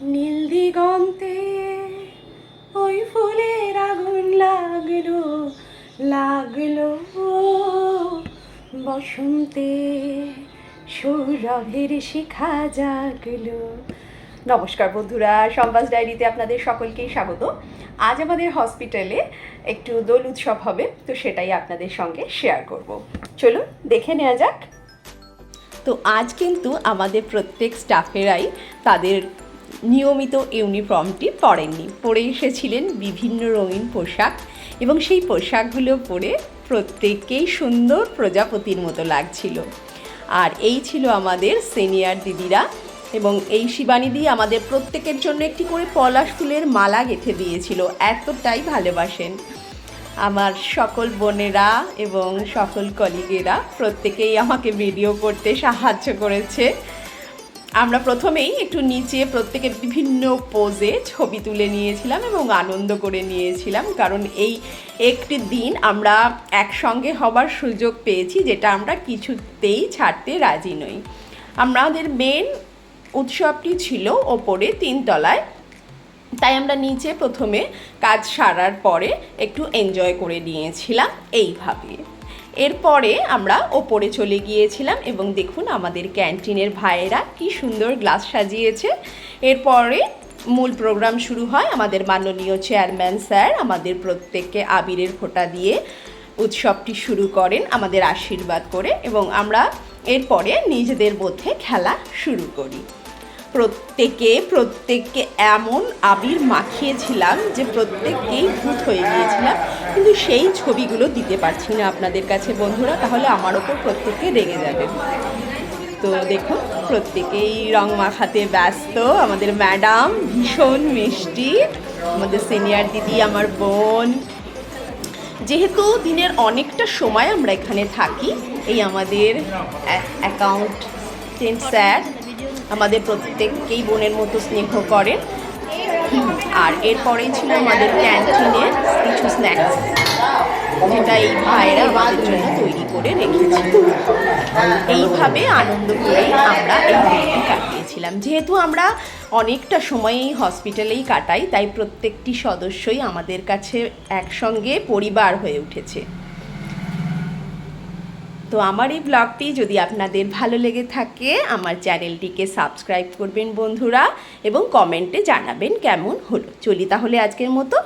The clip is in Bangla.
নীল দিগন্তে ওই ফুলের আগুন লাগলো লাগলো বসন্তে সৌরভের শিখা জাগলো। নমস্কার বন্ধুরা, সম্বাস ডায়েরিতে আপনাদের সকলকেই স্বাগত। আজ আমাদের হসপিটালে একটু দোল উৎসব হবে, তো সেটাই আপনাদের সঙ্গে শেয়ার করব। চলুন দেখে নেওয়া যাক। তো আজ কিন্তু আমাদের প্রত্যেক স্টাফেরাই তাদের নিয়মিত ইউনিফর্মটি পরেননি, পরে এসেছিলেন বিভিন্ন রঙিন পোশাক, এবং সেই পোশাকগুলো পরে প্রত্যেককেই সুন্দর প্রজাপতির মতো লাগছিল। আর এই ছিল আমাদের সিনিয়র দিদিরা, এবং এই শিবানীদি আমাদের প্রত্যেকের জন্য একটি করে পলাশ ফুলের মালা গেঁথে দিয়েছিল। এতটাই ভালোবাসেন আমার সকল বোনেরা এবং সকল কলিগেরা, প্রত্যেকেই আমাকে ভিডিও করতে সাহায্য করেছে। আমরা প্রথমেই একটু নিচে প্রত্যেকে বিভিন্ন পোজে ছবি তুলে নিয়েছিলাম এবং আনন্দ করে নিয়েছিলাম, কারণ এই একটি দিন আমরা একসঙ্গে হবার সুযোগ পেয়েছি, যেটা আমরা কিছুতেই ছাড়তে রাজি নই। আমাদের মেন উৎসবটি ছিল ওপরে 3 তলায়, তাই আমরা নিচে প্রথমে কাজ সারার পরে একটু এনজয় করে নিয়েছিলাম এইভাবে। এরপরে আমরা ওপরে চলে গিয়েছিলাম, এবং দেখুন আমাদের ক্যান্টিনের ভাইয়েরা কি সুন্দর গ্লাস সাজিয়েছে। এরপরে মূল প্রোগ্রাম শুরু হয়। আমাদের মাননীয় চেয়ারম্যান স্যার আমাদের প্রত্যেককে আবিরের ফোঁটা দিয়ে উৎসবটি শুরু করেন আমাদের আশীর্বাদ করে, এবং আমরা এরপরে নিজেদের মধ্যে খেলা শুরু করি। প্রত্যেককে এমন আবির মাখিয়েছিলাম যে প্রত্যেককেই ভূত হয়ে গিয়েছিলাম, কিন্তু সেই ছবিগুলো দিতে পারছি না আপনাদের কাছে বন্ধুরা, তাহলে আমার ওপর প্রত্যেকে রেগে যাবেন। তো দেখুন প্রত্যেকেই রং মাখাতে ব্যস্ত। আমাদের ম্যাডাম ভীষণ মিষ্টি, আমাদের সিনিয়র দিদি, আমার বোন। যেহেতু দিনের অনেকটা সময় আমরা এখানে থাকি, এই আমাদের অ্যাকাউন্টেন্ট স্যার আমাদের প্রত্যেককেই বোনের মতো স্নেহ করেন। আর এরপরেই ছিল আমাদের ক্যান্টিনের কিছু স্ন্যাক্স, যেটা এই ভাইয়েরা আমাদের জন্য তৈরি করে রেখেছে। এইভাবে আনন্দ করেই আমরা এই দিনটি কাটিয়েছিলাম। যেহেতু আমরা অনেকটা সময় এই হসপিটালেই কাটাই, তাই প্রত্যেকটি সদস্যই আমাদের কাছে একসঙ্গে পরিবার হয়ে উঠেছে। তো আমার এই ব্লগটি যদি আপনাদের ভালো লেগে থাকে, আমার চ্যানেলটিকে সাবস্ক্রাইব করবেন বন্ধুরা, এবং কমেন্টে জানাবেন কেমন হলো। চলি তাহলে আজকের মতো।